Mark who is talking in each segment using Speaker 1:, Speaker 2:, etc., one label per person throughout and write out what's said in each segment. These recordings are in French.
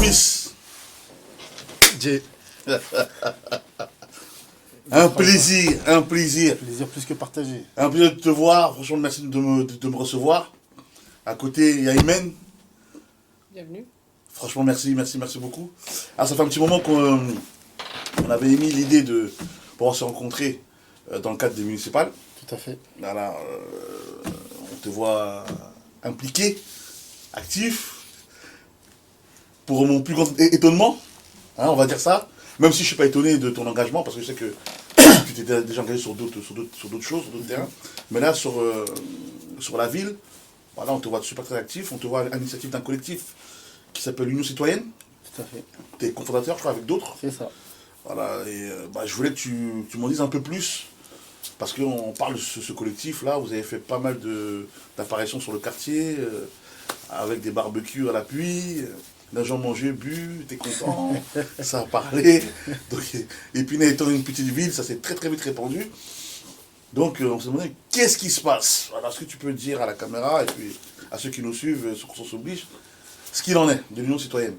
Speaker 1: Amis,
Speaker 2: Jay.
Speaker 1: un plaisir.
Speaker 2: Plaisir plus que partagé.
Speaker 1: Un plaisir de te voir. Franchement, merci de me recevoir. À côté, il y a Imen.
Speaker 3: Bienvenue.
Speaker 1: Franchement, merci beaucoup. Ah, ça fait un petit moment qu'on avait émis l'idée de pouvoir se rencontrer dans le cadre des municipales.
Speaker 2: Tout à fait.
Speaker 1: Voilà, on te voit impliqué, actif. Pour mon plus grand étonnement, hein, on va dire ça. Même si je ne suis pas étonné de ton engagement, parce que je sais que tu t'étais déjà engagé sur d'autres choses, sur d'autres terrains. Mais là, sur la ville, voilà, on te voit super très actif. On te voit à l'initiative d'un collectif qui s'appelle l'Union Citoyenne.
Speaker 2: Tout à fait.
Speaker 1: Tu es cofondateur, je crois, avec d'autres.
Speaker 2: C'est ça.
Speaker 1: Voilà, et je voulais que tu m'en dises un peu plus. Parce qu'on parle de ce collectif-là, vous avez fait pas mal d'apparitions sur le quartier, avec des barbecues à l'appui. Les gens mangeaient, bu, étaient contents, ça a parlé. Donc, Épinay étant une petite ville, ça s'est très très vite répandu. Donc on s'est demandé, qu'est-ce qui se passe? Alors, est-ce que tu peux dire à la caméra et puis à ceux qui nous suivent, sur qu'on s'oblige, ce qu'il en est de l'Union Citoyenne?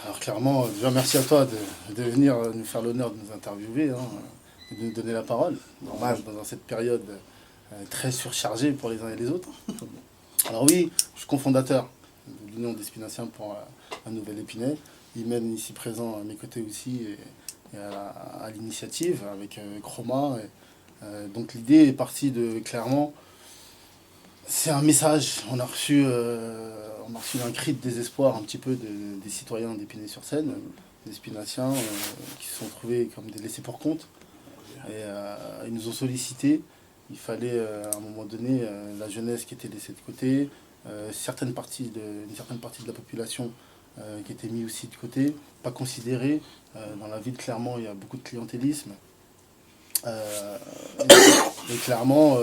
Speaker 2: Alors clairement, déjà merci à toi de venir nous faire l'honneur de nous interviewer, hein, de nous donner la parole.
Speaker 1: Normal.
Speaker 2: Dans cette période très surchargée pour les uns et les autres. Alors oui, je suis cofondateur de l'Union des Spinaciens pour un nouvel Épinay. Imen ici présent à mes côtés aussi et à l'initiative avec Chroma. Donc l'idée est partie de clairement, c'est un message. On a reçu un cri de désespoir un petit peu des citoyens d'Épinay-sur-Seine, des Spinaciens qui se sont trouvés comme des laissés pour compte. Et ils nous ont sollicité. Il fallait à un moment donné la jeunesse qui était laissée de côté, une certaine partie de la population qui était mise aussi de côté, pas considérée. Dans la ville, clairement, il y a beaucoup de clientélisme. Et clairement,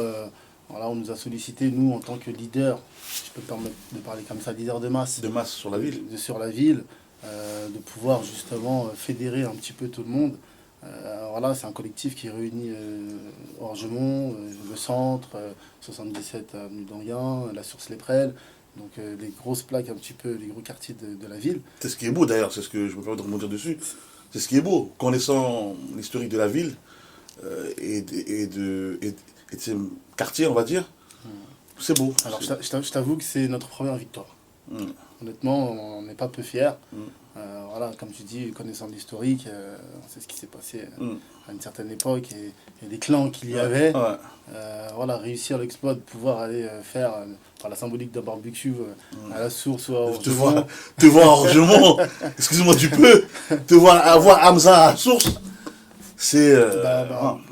Speaker 2: voilà, on nous a sollicité, nous, en tant que leader, si je peux me permettre de parler comme ça, leader de masse.
Speaker 1: De masse sur la ville.
Speaker 2: Sur la ville, de pouvoir justement fédérer un petit peu tout le monde. Voilà, c'est un collectif qui réunit Orgemont, le centre, 77 avenue d'Anguin, la Source-les Prelles, donc les grosses plaques un petit peu, les gros quartiers de la ville.
Speaker 1: C'est ce qui est beau d'ailleurs, c'est ce que je me permets de remonter dessus. C'est ce qui est beau, connaissant l'historique de la ville et de ces quartiers, on va dire, c'est beau.
Speaker 2: Alors je t'avoue que c'est notre première victoire. Honnêtement, on n'est pas peu fiers. Voilà, comme tu dis, connaissant l'historique, on sait ce qui s'est passé à une certaine époque et les clans qu'il y avait. Voilà, réussir l'exploit de pouvoir aller faire par la symbolique d'un barbecue à la source ou à Orgemont.
Speaker 1: Te voir à Orgemont, excuse-moi du peu, te voir avoir Hamza à la source, c'est...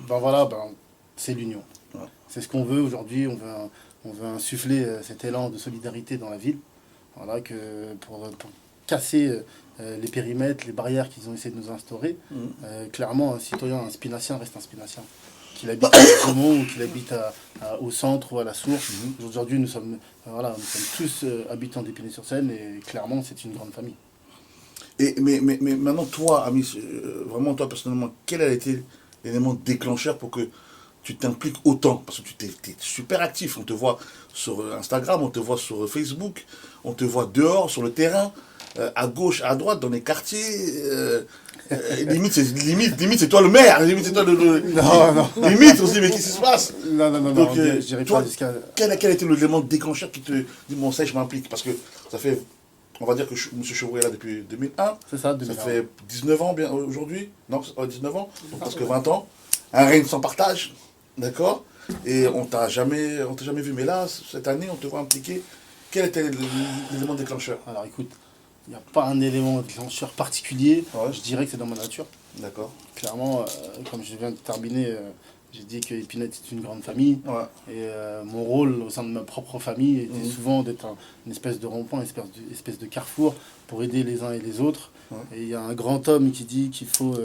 Speaker 2: Voilà, c'est l'union. C'est ce qu'on veut aujourd'hui, on veut insuffler cet élan de solidarité dans la ville. Voilà, pour casser les périmètres, les barrières qu'ils ont essayé de nous instaurer. Clairement, un citoyen, un spinacien reste un spinacien. Qu'il habite à Orgemont ou qu'il habite au centre ou à la source. Aujourd'hui, nous sommes tous habitants d'Épinay-sur-Seine et clairement, c'est une grande famille.
Speaker 1: Mais maintenant, toi, Ami, vraiment toi personnellement, quel a été l'élément déclencheur pour que tu t'impliques autant? Parce que tu es super actif, on te voit sur Instagram, on te voit sur Facebook, on te voit dehors, sur le terrain, à gauche, à droite, dans les quartiers. Limite, c'est toi le maire, limite, c'est toi
Speaker 2: Non.
Speaker 1: Limite, on se dit, mais qu'est-ce qui se passe?
Speaker 2: Non,
Speaker 1: Donc,
Speaker 2: j'irai
Speaker 1: toi,
Speaker 2: pas jusqu'à...
Speaker 1: quel a été l'élément déclencheur qui te dit, bon, ça, je m'implique? Parce que ça fait, on va dire que M. Chevrolet est là depuis 2001.
Speaker 2: C'est ça, 2001.
Speaker 1: Ça fait 19 ans bien aujourd'hui. Non, 19 ans, donc presque 20 ans. Un règne sans partage, d'accord? Et on t'a jamais vu. Mais là, cette année, on te voit impliqué. Quel était l'élément déclencheur?
Speaker 2: Alors écoute, il n'y a pas un élément déclencheur particulier.
Speaker 1: Ouais.
Speaker 2: Je dirais que c'est dans ma nature.
Speaker 1: D'accord.
Speaker 2: Clairement, comme je viens de terminer, j'ai dit que Épinay est une grande famille.
Speaker 1: Ouais.
Speaker 2: Et mon rôle au sein de ma propre famille était souvent d'être une espèce de rond-point, une espèce de carrefour pour aider les uns et les autres.
Speaker 1: Ouais.
Speaker 2: Et il y a un grand homme qui dit qu'il faut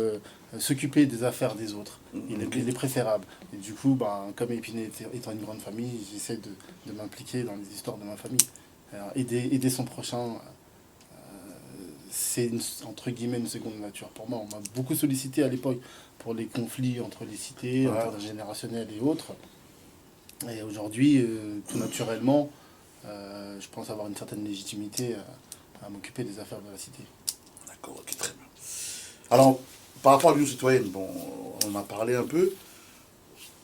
Speaker 2: s'occuper des affaires des autres. Il est préférable. Et du coup, comme Épinay étant une grande famille, j'essaie de m'impliquer dans les histoires de ma famille. Alors, aider son prochain, c'est entre guillemets une seconde nature pour moi. On m'a beaucoup sollicité à l'époque pour les conflits entre les cités, intergénérationnels et autres. Et aujourd'hui, tout naturellement, je pense avoir une certaine légitimité à m'occuper des affaires de la cité.
Speaker 1: D'accord, ok, très bien. Alors, par rapport à l'Union citoyenne, bon, on en a parlé un peu.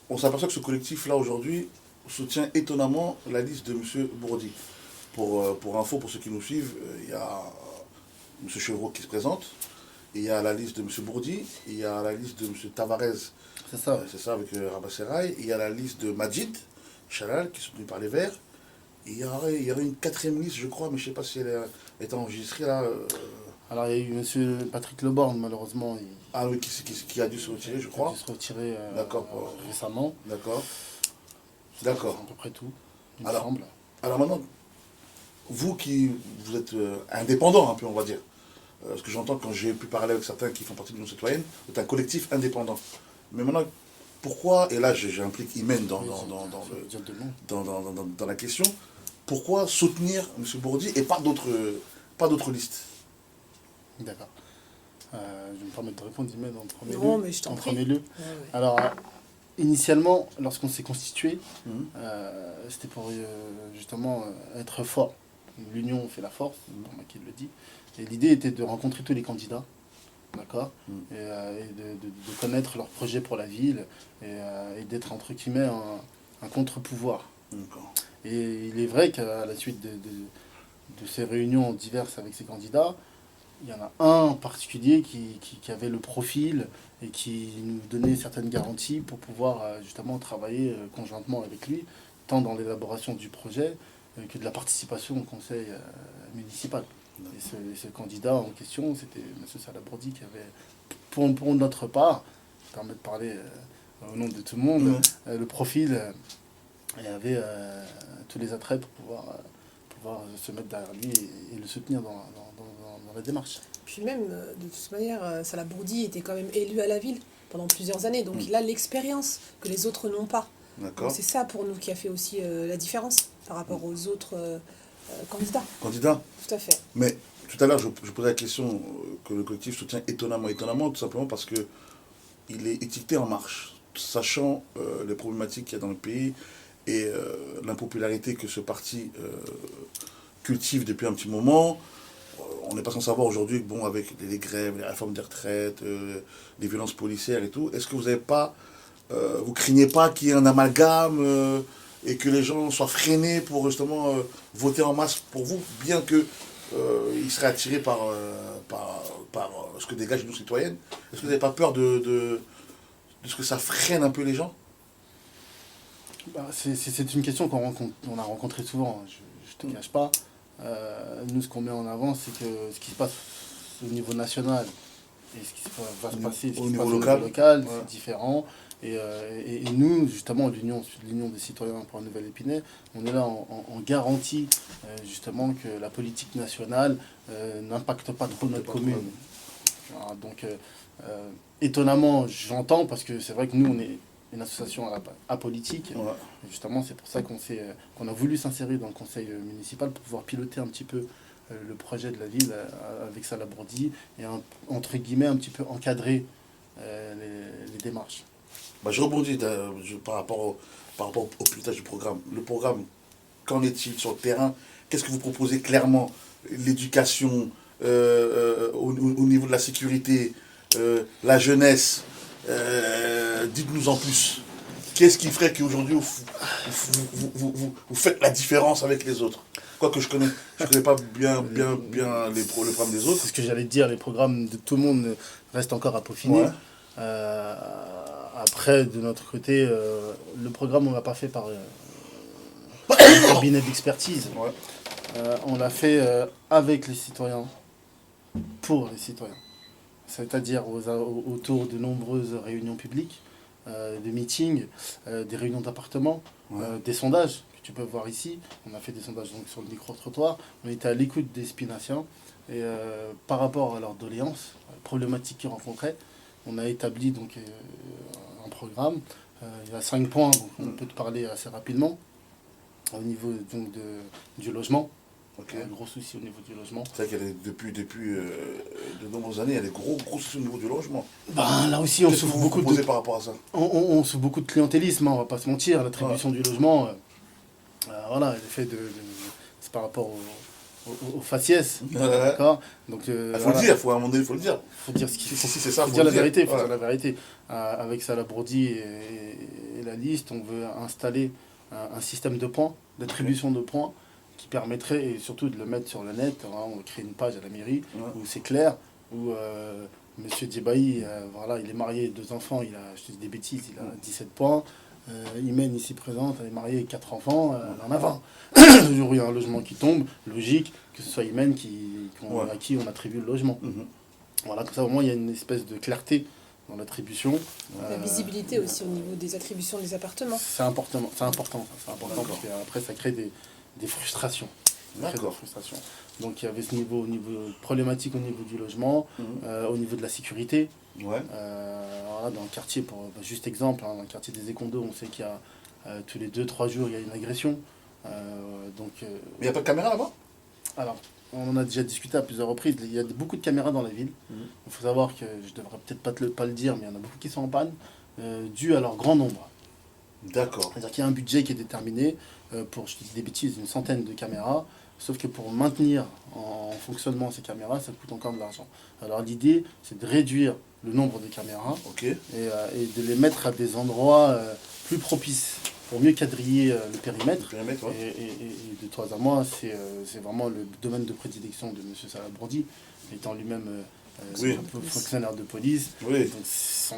Speaker 1: On s'aperçoit que ce collectif-là, aujourd'hui, soutient étonnamment la liste de M. Bourdi. Pour info, pour ceux qui nous suivent, il y a M. Chevreau qui se présente, il y a la liste de M. Bourdi, il y a la liste de M. Tavares, c'est ça, avec Rabat Seraï, il y a la liste de Majid Chalal, qui est soutenu par les Verts. Il y aurait une quatrième liste, je crois, mais je ne sais pas si elle est enregistrée là.
Speaker 2: Alors, il y a eu M. Patrick Leborgne, malheureusement.
Speaker 1: Ah oui, qui a dû se retirer, je crois.
Speaker 2: Qui a dû se retirer
Speaker 1: D'accord.
Speaker 2: récemment.
Speaker 1: D'accord.
Speaker 2: C'est à peu près tout, il me semble.
Speaker 1: Alors maintenant, vous êtes indépendant un peu, on va dire. Ce que j'entends quand j'ai pu parler avec certains qui font partie de l'Union citoyenne, c'est un collectif indépendant. Mais maintenant, pourquoi, et là j'implique Imen dans la question, pourquoi soutenir M. Bourdi et pas d'autres listes?
Speaker 2: D'accord. Je vais me permettre de répondre, Imen,
Speaker 3: en
Speaker 2: premier lieu.
Speaker 3: Ouais.
Speaker 2: Alors, initialement, lorsqu'on s'est constitué, c'était pour justement être fort. L'union fait la force, pour moi qui le dit. Et l'idée était de rencontrer tous les candidats, d'accord, et de connaître leurs projets pour la ville, et d'être, entre guillemets, un contre-pouvoir. Et il est vrai qu'à la suite de ces réunions diverses avec ces candidats, il y en a un en particulier qui avait le profil et qui nous donnait certaines garanties pour pouvoir justement travailler conjointement avec lui, tant dans l'élaboration du projet que de la participation au conseil municipal. Et ce candidat en question, c'était M. Salabourdi qui avait, pour notre part, je me permets de parler au nom de tout le monde, le profil et avait tous les attraits pour pouvoir se mettre derrière lui et le soutenir dans la démarche.
Speaker 3: Puis même, de toute manière, Salabourdi était quand même élu à la ville pendant plusieurs années, donc il a l'expérience que les autres n'ont pas. C'est ça pour nous qui a fait aussi la différence par rapport aux autres candidats. Tout à fait.
Speaker 1: Mais tout à l'heure, je posais la question que le collectif soutient étonnamment, tout simplement parce que il est étiqueté En Marche, sachant les problématiques qu'il y a dans le pays et l'impopularité que ce parti cultive depuis un petit moment. On n'est pas sans savoir aujourd'hui que, bon, avec les grèves, les réformes des retraites, les violences policières et tout, est-ce que vous n'avez pas, vous craignez pas qu'il y ait un amalgame et que les gens soient freinés pour justement voter en masse pour vous, bien que ils seraient attirés par ce que dégage l'Union citoyenne? Est-ce que vous n'avez pas peur de ce que ça freine un peu les gens?
Speaker 2: C'est une question qu'on a rencontrée souvent, hein. Je ne te cache pas. Nous, ce qu'on met en avant, c'est que ce qui se passe au niveau national et ce qui va se passer
Speaker 1: au niveau
Speaker 2: local, c'est différent. Et nous, justement, l'Union des citoyens pour un nouvel Épinay, on est là en garantie, justement, que la politique nationale n'impacte pas trop notre commune. Voilà, donc, étonnamment, j'entends, parce que c'est vrai que nous, on est une association apolitique. Justement, c'est pour ça qu'on a voulu s'insérer dans le conseil municipal pour pouvoir piloter un petit peu le projet de la ville avec Salabourdi et entre guillemets un petit peu encadrer les démarches.
Speaker 1: Je rebondis par rapport au pilotage du programme. Le programme, qu'en est-il sur le terrain? Qu'est-ce que vous proposez clairement? L'éducation, au niveau de la sécurité, la jeunesse, dites-nous en plus. Qu'est-ce qui ferait qu'aujourd'hui vous faites la différence avec les autres? Quoique je connais pas bien les programmes des autres.
Speaker 2: C'est ce que j'allais te dire, les programmes de tout le monde restent encore à peaufiner. Après, de notre côté, le programme, on ne l'a pas fait par un cabinet d'expertise. On l'a fait avec les citoyens, pour les citoyens. C'est-à-dire autour de nombreuses réunions publiques, des meetings, des réunions d'appartement, des sondages que tu peux voir ici. On a fait des sondages donc, sur le micro-trottoir. On était à l'écoute des Spinaciens. Et par rapport à leurs doléances, problématiques qu'ils rencontraient, on a établi donc, un programme. Il y a 5 points, donc on peut te parler assez rapidement. Au niveau donc, du logement. Il y a un gros souci au niveau du logement.
Speaker 1: C'est vrai qu'il y a depuis de nombreuses années, il y a des gros soucis au niveau du logement.
Speaker 2: Là aussi, on souffre beaucoup
Speaker 1: par rapport à ça.
Speaker 2: On souffre beaucoup de clientélisme, on va pas se mentir. L'attribution du logement, voilà, l'effet c'est par rapport au faciès. D'accord. Donc,
Speaker 1: il faut le dire, à un moment donné, il faut le dire.
Speaker 2: Faut dire ce qu'il faut.
Speaker 1: Si, c'est ça,
Speaker 2: Faut dire la vérité. Faut dire la vérité. Avec Salah Bourdi et la liste, on veut installer un système de points, d'attribution de points, qui permettrait, et surtout de le mettre sur le net. Hein, on crée une page à la mairie où c'est clair, où Monsieur Djebaï, voilà, il est marié, 2 enfants, je te dis des bêtises, il a 17 points. Imen, ici présente, elle est mariée, 4 enfants, elle en a 20. Le jour où il y a un logement qui tombe, logique que ce soit Imen à qui on attribue le logement. Voilà, comme ça au moins il y a une espèce de clarté dans l'attribution.
Speaker 3: La visibilité aussi au niveau des attributions des appartements.
Speaker 2: C'est important parce qu'après ça crée des frustrations.
Speaker 1: D'accord.
Speaker 2: Donc il y avait ce niveau problématique au niveau du logement, au niveau de la sécurité.
Speaker 1: Ouais.
Speaker 2: Voilà, dans le quartier, juste exemple, hein, dans le quartier des Écondos, on sait qu'il y a tous les 2-3 jours il y a une agression.
Speaker 1: Mais il n'y a pas de caméra là-bas?
Speaker 2: Alors, on en a déjà discuté à plusieurs reprises. Il y a beaucoup de caméras dans la ville. Il faut savoir que, je devrais peut-être pas le dire, mais il y en a beaucoup qui sont en panne, dû à leur grand nombre.
Speaker 1: D'accord.
Speaker 2: C'est-à-dire qu'il y a un budget qui est déterminé pour, je te dis des bêtises, une centaine de caméras. Sauf que pour maintenir en fonctionnement ces caméras, ça coûte encore de l'argent. Alors l'idée, c'est de réduire le nombre de caméras et de les mettre à des endroits plus propices pour mieux quadriller le périmètre. Et de toi à moi, c'est vraiment le domaine de prédilection de M. Salah Bourdi, étant lui-même fonctionnaire de police.
Speaker 1: Oui.
Speaker 2: Donc,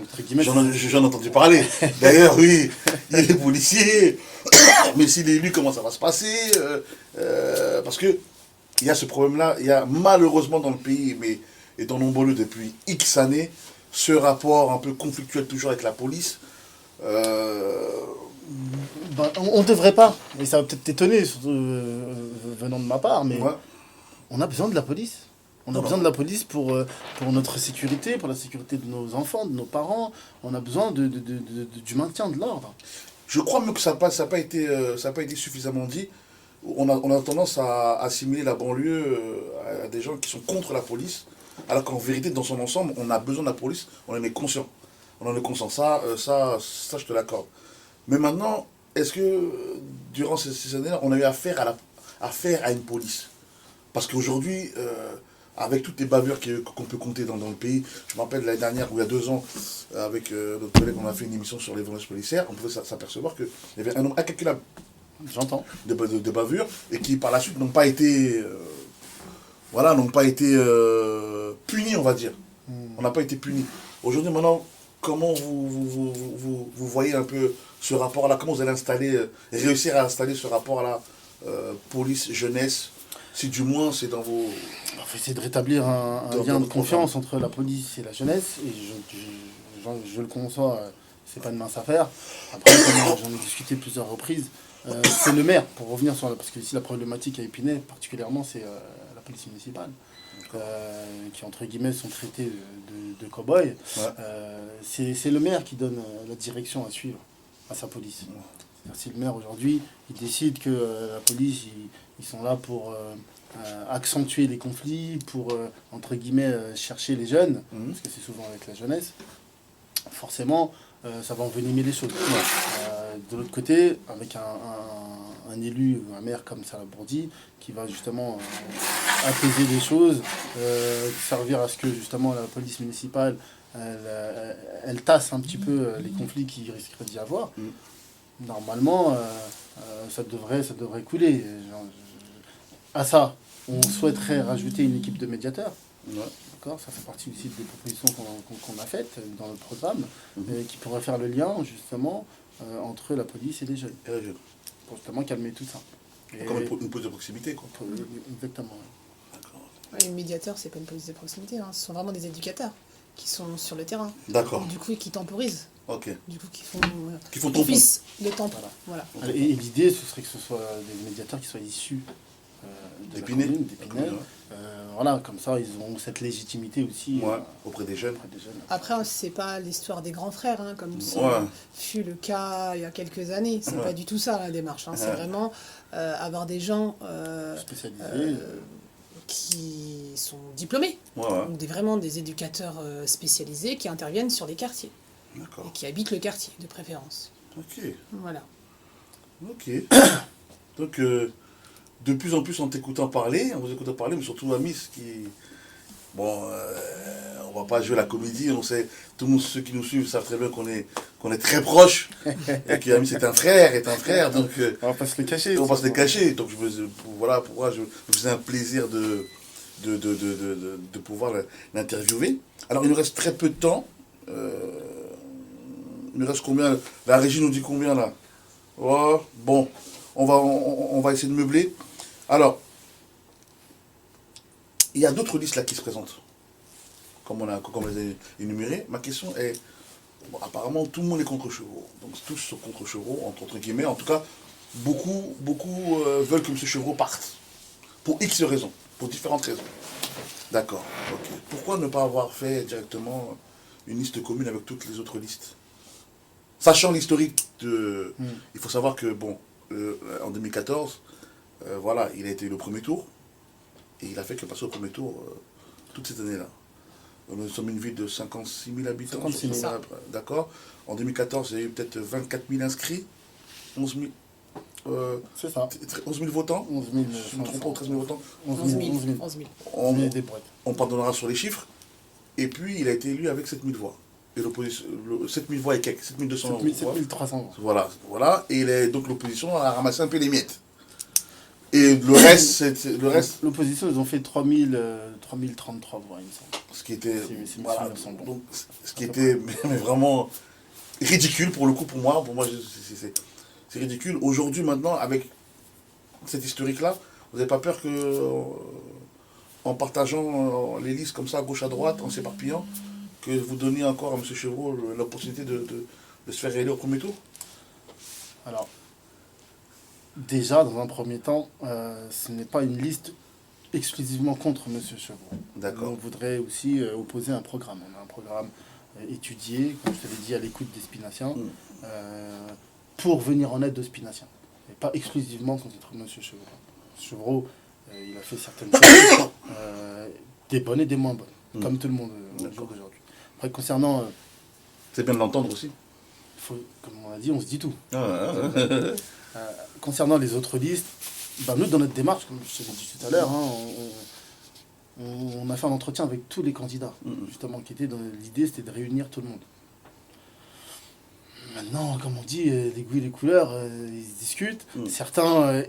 Speaker 2: entre guillemets,
Speaker 1: j'en ai entendu parler. D'ailleurs, oui, il est policier. Mais s'il est élu, comment ça va se passer parce que il y a ce problème-là. Il y a malheureusement dans le pays, et dans nombreux lieux depuis X années, ce rapport un peu conflictuel toujours avec la police.
Speaker 2: On devrait pas, et ça va peut-être t'étonner, surtout venant de ma part, mais on a besoin de la police. On a besoin de la police pour notre sécurité, pour la sécurité de nos enfants, de nos parents. On a besoin du maintien de l'ordre.
Speaker 1: Je crois même que ça n'a pas été suffisamment dit. On a tendance à assimiler la banlieue à des gens qui sont contre la police, alors qu'en vérité, dans son ensemble, on a besoin de la police, on en est conscient. On en est conscient. Ça, je te l'accorde. Mais maintenant, est-ce que durant ces années-là, on a eu affaire à une police? Parce qu'aujourd'hui, avec toutes les bavures qu'on peut compter dans le pays, je me rappelle l'année dernière, ou il y a 2 ans, avec notre collègue, on a fait une émission sur les violences policières, on pouvait s'apercevoir qu'il y avait un nombre incalculable de bavures, et qui par la suite n'ont pas été punis, on va dire. On n'a pas été punis. Aujourd'hui, maintenant, comment vous voyez un peu ce rapport-là? Comment vous allez réussir à installer ce rapport-là, police-jeunesse? Si du moins c'est dans vos...
Speaker 2: On va essayer de rétablir un lien de confiance entre la police et la jeunesse. Et je le conçois, c'est pas une mince affaire. Après, comme j'en ai discuté plusieurs reprises, c'est le maire, pour revenir sur... Parce que ici, la problématique à Épinay, particulièrement, c'est la police municipale. Qui, entre guillemets, sont traités de cow-boys. C'est le maire qui donne la direction à suivre à sa police. Si le maire, aujourd'hui, il décide que la police, ils sont là pour accentuer les conflits, pour, entre guillemets, chercher les jeunes, parce que c'est souvent avec la jeunesse, forcément, ça va envenimer les choses. De l'autre côté, avec un élu, un maire comme Salah Bourdi, qui va justement apaiser les choses, servir à ce que, justement, la police municipale, elle tasse un petit peu les conflits qui risqueraient d'y avoir. Normalement, ça devrait couler. À ça, on souhaiterait rajouter une équipe de médiateurs. D'accord, ça fait partie aussi des propositions qu'on a faites dans le programme, qui pourraient faire le lien, justement, entre la police et les jeunes. Pour justement calmer tout ça.
Speaker 1: Comme une police de proximité, quoi.
Speaker 2: Exactement.
Speaker 3: Les médiateurs, c'est pas une police de proximité, hein. Ce sont vraiment des éducateurs qui sont sur le terrain.
Speaker 1: D'accord.
Speaker 3: Du coup, qui temporisent. Du coup, qui font le temple. Voilà.
Speaker 2: Et l'idée, ce serait que ce soit des médiateurs qui soient issus
Speaker 1: d'Épinay.
Speaker 2: Voilà, comme ça, ils auront cette légitimité aussi
Speaker 1: auprès des jeunes.
Speaker 3: Après, c'est pas l'histoire des grands frères, hein, comme fut le cas il y a quelques années. C'est pas du tout ça la démarche. Hein. C'est vraiment avoir des gens
Speaker 2: spécialisés.
Speaker 3: Qui sont diplômés, vraiment des éducateurs spécialisés qui interviennent sur les quartiers. Et qui habitent le quartier, de préférence.
Speaker 1: Ok.
Speaker 3: Voilà.
Speaker 1: Ok. Donc, de plus en plus en t'écoutant parler, en vous écoutant parler, mais surtout Amis qui... Bon, on va pas jouer la comédie, on sait, tout le monde, ceux qui nous suivent savent très bien qu'on est très proches, et qu'Amis est un frère, donc...
Speaker 2: on va pas se le cacher.
Speaker 1: On va se le cacher, donc voilà pourquoi je me faisais un plaisir de pouvoir l'interviewer. Alors il nous reste très peu de temps, il nous reste combien? La régie nous dit combien là? Oh, bon, on va essayer de meubler. Alors, il y a d'autres listes là qui se présentent, comme on les a énumérées. Ma question est, bon, apparemment tout le monde est contre Chevreau, donc tous sont contre Chevreau, entre guillemets. En tout cas, beaucoup veulent que M. Chevreau parte, pour X raisons, pour différentes raisons. D'accord, ok. Pourquoi ne pas avoir fait directement une liste commune avec toutes les autres listes? Sachant l'historique de... Il faut savoir que, bon, en 2014, voilà, il a été le premier tour, et il a fait que passer au premier tour toute cette année-là. Nous sommes une ville de 56 000 habitants.
Speaker 2: 56 000.
Speaker 1: D'accord. En 24 il y a eu peut-être 24 000 inscrits, 11 000...
Speaker 2: c'est ça.
Speaker 1: 11 000 votants.
Speaker 2: 11 000.
Speaker 1: Je ne me trompe pas, 13 000 votants.
Speaker 3: 11 000.
Speaker 1: On pardonnera sur les chiffres. Et puis, il a été élu avec 7 000 voix. Et l'opposition, 7 000 voix et quelques, 7 200 voix.
Speaker 2: 7 300.
Speaker 1: Voilà. Et donc l'opposition a ramassé un peu les miettes. Et le reste...
Speaker 2: L'opposition, ils ont fait 3033 voix, il me semble.
Speaker 1: Ce qui était...
Speaker 2: Voilà,
Speaker 1: donc, ce qui était mais vraiment ridicule pour le coup, pour moi. Pour moi, c'est ridicule. Aujourd'hui, maintenant, avec cette historique-là, vous n'avez pas peur que, en partageant les listes comme ça, à gauche, à droite, en s'éparpillant, que vous donniez encore à M. Chevreau l'opportunité de se faire réélire au premier tour?
Speaker 2: Alors, déjà, dans un premier temps, ce n'est pas une liste exclusivement contre M. Chevreau.
Speaker 1: D'accord.
Speaker 2: On voudrait aussi opposer un programme. On a un programme étudié, comme je te l'ai dit, à l'écoute des Spinaciens, pour venir en aide aux Spinaciens. Et pas exclusivement contre M. Chevreau. Chevreau, il a fait certaines choses, des bonnes et des moins bonnes, comme tout le monde au jour d'aujourd'hui. Après, concernant...
Speaker 1: c'est bien de l'entendre aussi.
Speaker 2: Comme on a dit, on se dit tout. Concernant les autres listes, nous, dans notre démarche, comme je te l'ai dit tout à l'heure, on a fait un entretien avec tous les candidats, justement, qui étaient dans l'idée, c'était de réunir tout le monde. Maintenant, comme on dit, les goûts et les couleurs, ils se discutent. Certains,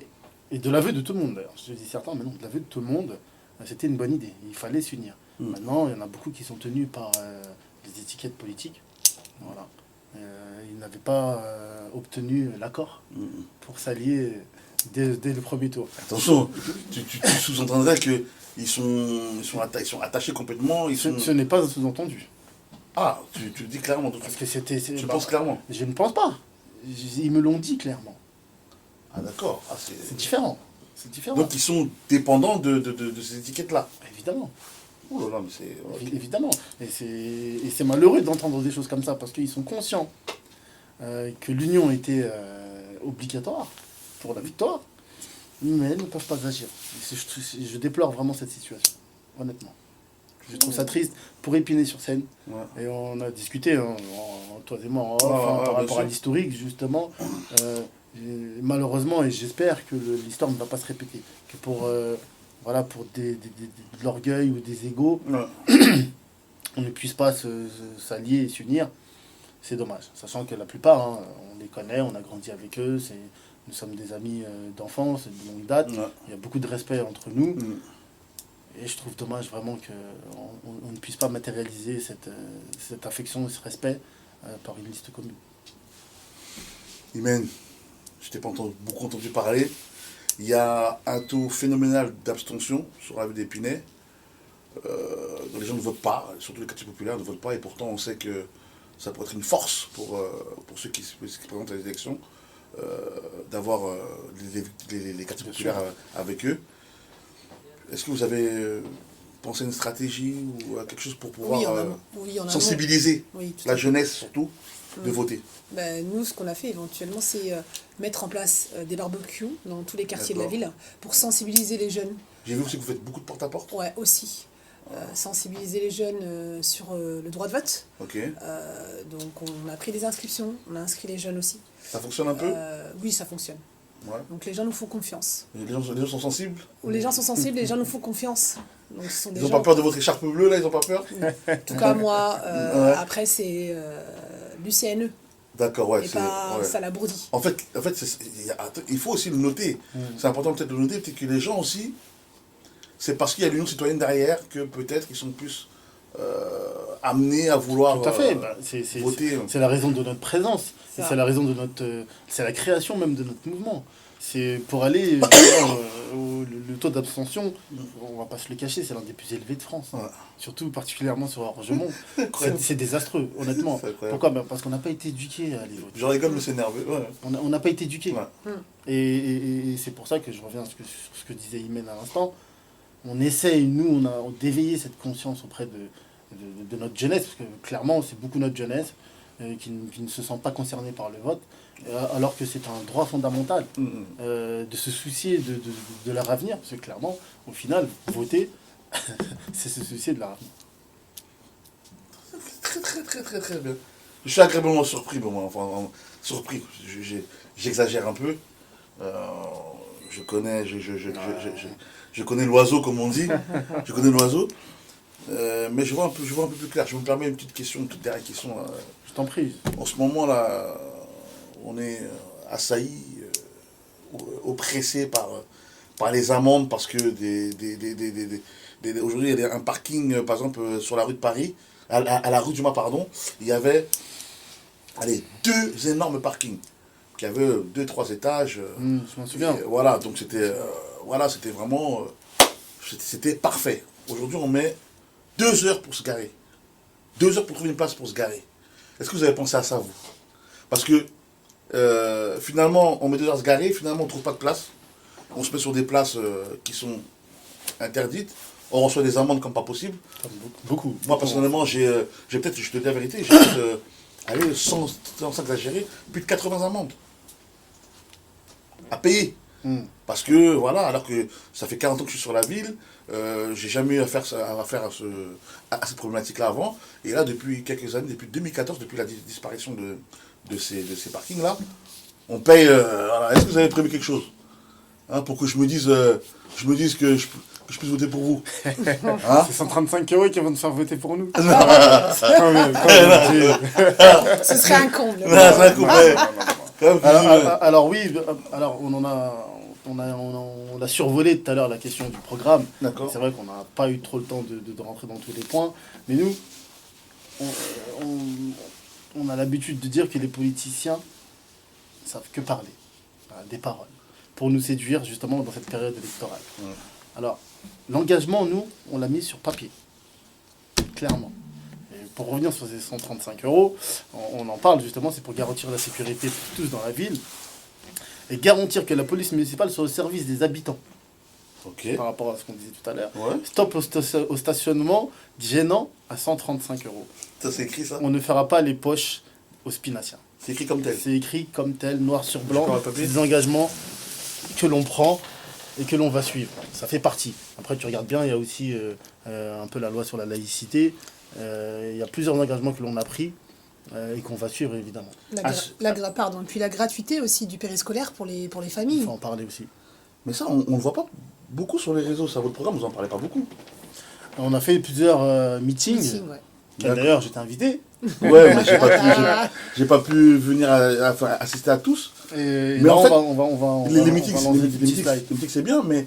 Speaker 2: et de l'aveu de tout le monde d'ailleurs, je dis certains, mais non, de l'aveu de tout le monde, c'était une bonne idée, il fallait s'unir. Maintenant, il y en a beaucoup qui sont tenus par les étiquettes politiques. Voilà. Ils n'avaient pas obtenu l'accord pour s'allier dès le premier tour.
Speaker 1: Attention, tu sous-entendrais qu'ils sont attachés complètement.
Speaker 2: Ce n'est pas un sous-entendu.
Speaker 1: Ah, tu le dis clairement.
Speaker 2: Parce que c'était...
Speaker 1: Tu penses clairement?
Speaker 2: Je ne pense pas. Ils me l'ont dit clairement.
Speaker 1: Ah d'accord. Ah,
Speaker 2: c'est différent. C'est différent.
Speaker 1: Donc ils sont dépendants de ces étiquettes-là.
Speaker 2: Évidemment.
Speaker 1: Oh là là, mais c'est... Okay.
Speaker 2: Évidemment. Et c'est malheureux d'entendre des choses comme ça, parce qu'ils sont conscients que l'union était obligatoire pour la victoire, mais elles ne peuvent pas agir. Je déplore vraiment cette situation, honnêtement. Je trouve ça triste pour Épinay-sur-Seine. Ouais. Et on a discuté, toi et moi, par rapport à l'historique, justement. Malheureusement, et j'espère que l'histoire ne va pas se répéter. Que pour de l'orgueil ou des égos, on ne puisse pas s'allier et s'unir. C'est dommage. Sachant que la plupart, on les connaît, on a grandi avec eux, nous sommes des amis d'enfance, de longue date. Ouais. Il y a beaucoup de respect entre nous. Et je trouve dommage vraiment qu'on ne puisse pas matérialiser cette affection et ce respect par une liste commune.
Speaker 1: Imen, je t'ai pas beaucoup entendu parler. Il y a un taux phénoménal d'abstention sur la ville d'Épinay. Les gens ne votent pas, surtout les quartiers populaires ne votent pas, et pourtant on sait que ça pourrait être une force pour ceux qui se présentent à les élections, d'avoir les quartiers populaires avec eux. Est-ce que vous avez pensé à une stratégie ou à quelque chose pour pouvoir sensibiliser la jeunesse surtout de voter?
Speaker 3: Nous, ce qu'on a fait éventuellement, c'est mettre en place des barbecues dans tous les quartiers de la ville pour sensibiliser les jeunes.
Speaker 1: J'ai vu aussi que vous faites beaucoup de porte-à-porte.
Speaker 3: Ouais, aussi. Sensibiliser les jeunes sur le droit de vote.
Speaker 1: Ok.
Speaker 3: Donc on a pris des inscriptions, on a inscrit les jeunes aussi.
Speaker 1: Ça fonctionne un peu?
Speaker 3: Oui, ça fonctionne.
Speaker 1: Ouais.
Speaker 3: Donc les gens nous font confiance.
Speaker 1: Et les gens sont sensibles.
Speaker 3: Ou les gens sont sensibles, les gens nous font confiance. Donc, ce sont des
Speaker 1: Ils n'ont
Speaker 3: gens...
Speaker 1: pas peur de votre écharpe bleue, là, ils n'ont pas peur?
Speaker 3: En tout cas, moi,
Speaker 1: Ouais.
Speaker 3: après, c'est l'UCNE.
Speaker 1: D'accord, ouais.
Speaker 3: Et pas
Speaker 1: ouais.
Speaker 3: Salabourdi.
Speaker 1: En fait il faut aussi le noter. C'est important peut-être de le noter, peut-être que les gens aussi, c'est parce qu'il y a l'Union citoyenne derrière que peut-être ils sont plus amenés à vouloir
Speaker 2: Tout à fait.
Speaker 1: voter.
Speaker 2: C'est la raison de notre présence.
Speaker 3: C'est
Speaker 2: C'est la raison de notre... c'est la création même de notre mouvement. C'est pour aller... le taux d'abstention, on va pas se le cacher, c'est l'un des plus élevés de France.
Speaker 1: Ouais.
Speaker 2: Surtout particulièrement sur Orgemont. C'est désastreux, honnêtement. Pourquoi? Parce qu'on n'a pas été éduqués à aller voter.
Speaker 1: Je rigole, mais c'est nerveux. Ouais.
Speaker 2: On n'a pas été éduqués.
Speaker 1: Ouais.
Speaker 2: Et c'est pour ça que je reviens sur ce que disait Imen à l'instant. On essaye, nous, d'éveiller cette conscience auprès de notre jeunesse, parce que clairement, c'est beaucoup notre jeunesse qui ne se sent pas concernée par le vote, alors que c'est un droit fondamental de se soucier de leur avenir, parce que clairement, au final, voter, c'est se soucier de leur avenir.
Speaker 1: Très bien. Je suis agréablement surpris, surpris, j'exagère un peu. Je connais l'oiseau, comme on dit. Je connais l'oiseau. Mais je vois un peu plus clair. Je me permets une toute dernière question.
Speaker 2: Je t'en prie.
Speaker 1: En ce moment, là, on est assailli, oppressé par les amendes parce que aujourd'hui, il y a un parking, par exemple, sur la rue de Paris, à la rue du Mans, pardon, il y avait 2 énormes parkings qui avaient 2-3 étages.
Speaker 2: Je m'en souviens.
Speaker 1: Voilà, donc c'était vraiment c'était parfait. Aujourd'hui, on met 2 heures pour se garer. 2 heures pour trouver une place pour se garer. Est-ce que vous avez pensé à ça, vous? Parce que finalement, on met 2 heures à se garer, finalement, on ne trouve pas de place. On se met sur des places qui sont interdites. On reçoit des amendes comme pas possible.
Speaker 2: Beaucoup.
Speaker 1: Moi, personnellement, j'ai peut-être, je te dis la vérité, j'ai peut-être, sans exagérer, plus de 80 amendes à payer. Parce que, voilà, alors que ça fait 40 ans que je suis sur la ville, j'ai jamais eu affaire à cette problématique-là avant. Et là, depuis quelques années, depuis 2014, depuis la disparition de ces parkings-là, on paye. Voilà. Est-ce que vous avez prévu quelque chose, hein, pour que je me dise que je puisse voter pour vous? Hein?
Speaker 2: C'est 135 € qui vont te faire voter pour nous.
Speaker 3: Ce serait un comble.
Speaker 2: Alors oui, on a survolé tout à l'heure la question du programme.
Speaker 1: D'accord.
Speaker 2: C'est vrai qu'on n'a pas eu trop le temps de rentrer dans tous les points. Mais nous, on a l'habitude de dire que les politiciens savent que parler, des paroles, pour nous séduire justement dans cette période électorale. Alors, l'engagement, nous, on l'a mis sur papier, clairement. Et pour revenir sur ces 135 €, on en parle justement, c'est pour garantir la sécurité pour tous dans la ville et garantir que la police municipale soit au service des habitants.
Speaker 1: Ok.
Speaker 2: Par rapport à ce qu'on disait tout à l'heure.
Speaker 1: Ouais.
Speaker 2: Stop au stationnement gênant à 135 €.
Speaker 1: Ça, c'est écrit, ça?
Speaker 2: On ne fera pas les poches aux spinaciens.
Speaker 1: C'est écrit comme tel.
Speaker 2: C'est écrit comme tel, noir sur blanc.
Speaker 1: D'accord,
Speaker 2: C'est des engagements que l'on prend et que l'on va suivre. Ça fait partie. Après, tu regardes bien, il y a aussi un peu la loi sur la laïcité. Il y a plusieurs engagements que l'on a pris et qu'on va suivre, évidemment.
Speaker 3: Puis la gratuité aussi du périscolaire pour les familles.
Speaker 2: Il faut en parler aussi.
Speaker 1: Mais ça, on ne le voit pas beaucoup sur les réseaux. Ça, votre programme, vous en parlez pas beaucoup.
Speaker 2: On a fait plusieurs meetings.
Speaker 3: Ouais.
Speaker 2: D'ailleurs, j'étais invité.
Speaker 1: Ouais, mais j'ai pas pu venir assister à tous.
Speaker 2: Mais
Speaker 1: en fait,
Speaker 2: on va
Speaker 1: les meetings,
Speaker 2: lancer des petits slides.
Speaker 1: c'est bien, mais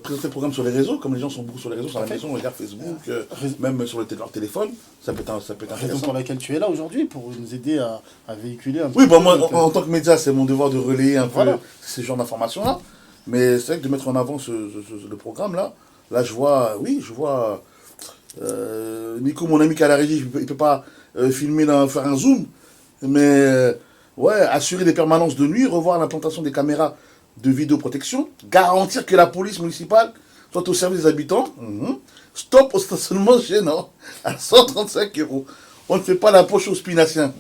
Speaker 1: présenter le programme sur les réseaux, comme les gens sont beaucoup sur les réseaux, sur la maison, on regarde Facebook, même sur leur téléphone, ça peut être
Speaker 2: La raison
Speaker 1: intéressant.
Speaker 2: pour laquelle tu es là aujourd'hui, pour nous aider à véhiculer un
Speaker 1: Oui,
Speaker 2: peu.
Speaker 1: moi, en tant que média, c'est mon devoir de relayer un peu
Speaker 2: Voilà.
Speaker 1: ces genres d'informations-là. Mais c'est vrai que de mettre en avant le programme-là, là, je vois Nico, mon ami qui est à la régie, il peut pas filmer, faire un zoom, mais assurer des permanences de nuit, revoir l'implantation des caméras de vidéoprotection, garantir que la police municipale soit au service des habitants, stop au stationnement gênant à 135 €. On ne fait pas la poche aux spinaciens.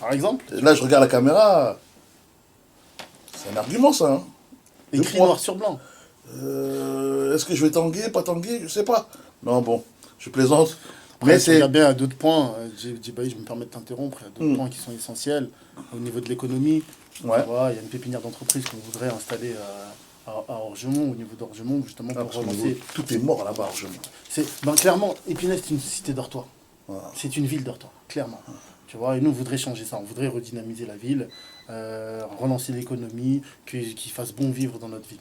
Speaker 2: Par exemple,
Speaker 1: Là, je regarde la caméra, c'est un argument, ça. Hein.
Speaker 2: écrit noir sur blanc.
Speaker 1: Est-ce que je vais tanguer, pas tanguer, je sais pas. Non, bon, je plaisante.
Speaker 2: Après,
Speaker 1: Mais
Speaker 2: tu
Speaker 1: c'est...
Speaker 2: regardes bien, il y a d'autres points, Djibaï, je me permets de t'interrompre, il y a d'autres points qui sont essentiels au niveau de l'économie.
Speaker 1: Ouais.
Speaker 2: Tu vois, il y a une pépinière d'entreprise qu'on voudrait installer à Orgemont, au niveau d'Orgemont, justement, pour relancer.
Speaker 1: Tout est mort là-bas, Orgemont.
Speaker 2: Clairement, Épinay, c'est une cité dortoir.
Speaker 1: Voilà.
Speaker 2: C'est une ville dortoir, clairement. Tu vois, et nous, on voudrait changer ça. On voudrait redynamiser la ville, relancer l'économie, qu'il fasse bon vivre dans notre ville.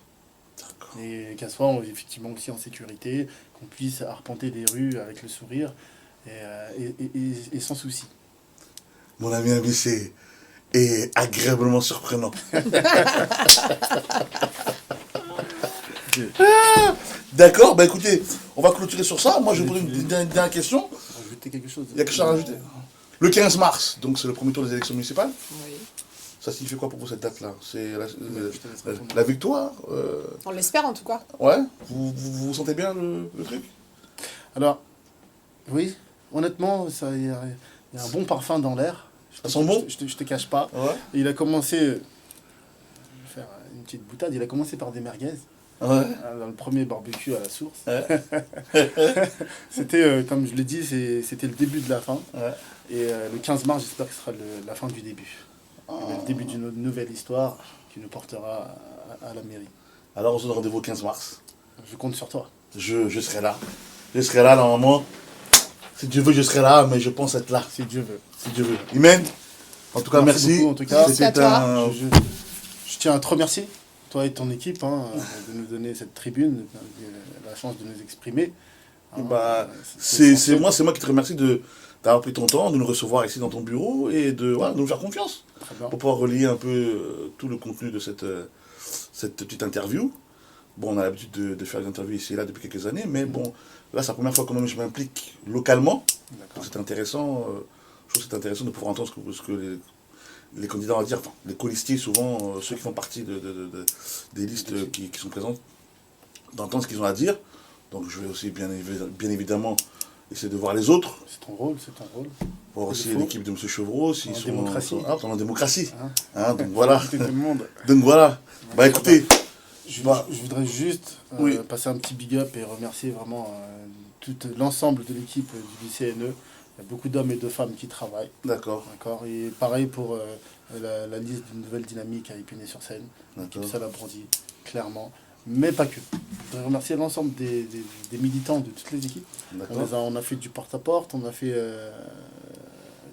Speaker 2: Et qu'elle soit effectivement aussi en sécurité, qu'on puisse arpenter des rues avec le sourire et sans souci.
Speaker 1: Mon ami c'est agréablement surprenant. D'accord, bah écoutez, on va clôturer sur ça. Moi, je vais poser une dernière question.
Speaker 2: Rajouter quelque chose.
Speaker 1: Il y a quelque chose à rajouter. Le 15 mars, donc c'est le premier tour des élections municipales.
Speaker 3: Oui.
Speaker 1: Ça signifie quoi pour vous cette date-là? C'est la victoire
Speaker 3: On l'espère en tout cas.
Speaker 1: Ouais. Vous sentez bien le truc?
Speaker 2: Alors, oui, honnêtement, il y a un bon parfum dans l'air.
Speaker 1: Ça sent bon?
Speaker 2: Je te cache pas.
Speaker 1: Ouais.
Speaker 2: Il a commencé, je vais faire une petite boutade, il a commencé par des merguez.
Speaker 1: Ouais.
Speaker 2: Dans le premier barbecue à la source.
Speaker 1: Ouais.
Speaker 2: C'était, comme je l'ai dit, c'était le début de la fin.
Speaker 1: Ouais.
Speaker 2: Et le 15 mars, j'espère que ce sera la fin du début. Le début d'une nouvelle histoire qui nous portera à la mairie.
Speaker 1: Alors on se donne rendez-vous le 15 mars.
Speaker 2: Je compte sur toi.
Speaker 1: Je serai là. Je serai là normalement. Si Dieu veut, je serai là, mais je pense être là.
Speaker 2: Si Dieu veut.
Speaker 1: Si Dieu veut. Amen. En tout cas, merci.
Speaker 2: Beaucoup, en tout cas,
Speaker 3: c'était un...
Speaker 2: je tiens à te remercier, toi et ton équipe, de nous donner cette tribune, la chance de nous exprimer.
Speaker 1: Bah,
Speaker 2: c'est
Speaker 1: c'est moi qui te remercie d'avoir pris ton temps, de nous recevoir ici dans ton bureau et de nous faire confiance pour pouvoir relier un peu tout le contenu de cette petite interview. Bon, on a l'habitude de faire des interviews ici et là depuis quelques années, mais bon, là c'est la première fois que je m'implique localement. Donc c'est intéressant, je trouve que c'est intéressant de pouvoir entendre ce que les candidats ont à dire, enfin, les colistiers souvent, ceux qui font partie des listes qui sont présentes, d'entendre ce qu'ils ont à dire. Donc je vais aussi bien évidemment essayer de voir les autres.
Speaker 2: C'est ton rôle, c'est ton rôle.
Speaker 1: Voir aussi l'équipe de M. Chevreau, s'ils sont en démocratie. Donc voilà. Donc voilà. Bah écoutez.
Speaker 2: Je voudrais juste passer un petit big up et remercier vraiment tout l'ensemble de l'équipe du CNE. Il y a beaucoup d'hommes et de femmes qui travaillent.
Speaker 1: D'accord.
Speaker 2: Et pareil pour la liste d'une nouvelle dynamique à Épinay-sur-Seine. L'équipe Salabrandi, clairement. Mais pas que. Je voudrais remercier l'ensemble des militants de toutes les équipes. On a fait du porte-à-porte, on a fait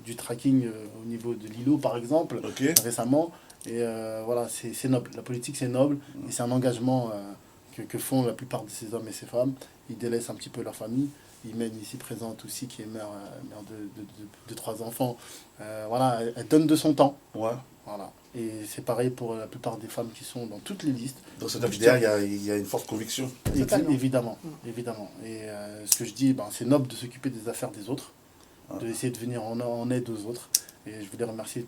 Speaker 2: du tracking au niveau de l'îlot par exemple, récemment. Et voilà, c'est noble. La politique c'est noble et c'est un engagement que font la plupart de ces hommes et ces femmes. Ils délaissent un petit peu leur famille. Imen ici présente aussi qui est mère de 3 enfants. Voilà, elle donne de son temps.
Speaker 1: Ouais.
Speaker 2: Voilà. Et c'est pareil pour la plupart des femmes qui sont dans toutes les listes.
Speaker 1: Dans cette affaire, il y a une forte conviction.
Speaker 2: Évidemment. Et ce que je dis, c'est noble de s'occuper des affaires des autres, d'essayer de venir en aide aux autres. Et je voulais remercier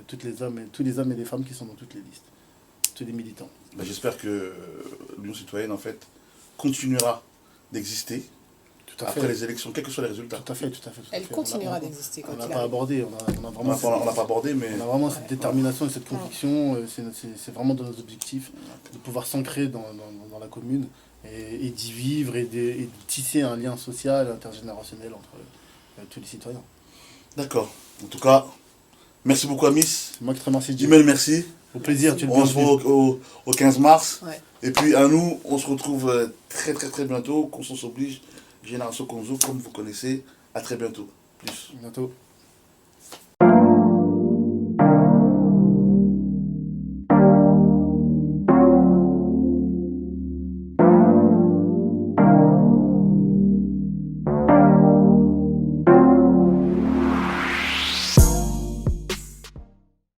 Speaker 2: tous les hommes et les femmes qui sont dans toutes les listes, tous les militants.
Speaker 1: J'espère que l'Union citoyenne, en fait, continuera d'exister après les élections, quels que soient les résultats.
Speaker 2: Tout à fait.
Speaker 3: Elle continuera d'exister.
Speaker 2: On n'a pas abordé, on
Speaker 1: n'a pas abordé, mais...
Speaker 2: On a vraiment cette détermination et cette conviction, c'est vraiment dans nos objectifs, de pouvoir s'ancrer dans la commune et d'y vivre et de tisser un lien social, intergénérationnel entre tous les citoyens.
Speaker 1: D'accord. En tout cas, merci beaucoup Amis.
Speaker 2: C'est moi qui te remercie.
Speaker 1: Jimel, merci.
Speaker 2: Au plaisir, tu le
Speaker 1: On se voit au 15 mars.
Speaker 3: Ouais.
Speaker 1: Et puis à nous, on se retrouve très très très bientôt. Conscience oblige, Génération Konzo, comme vous connaissez. À très bientôt. Plus.
Speaker 2: Bientôt.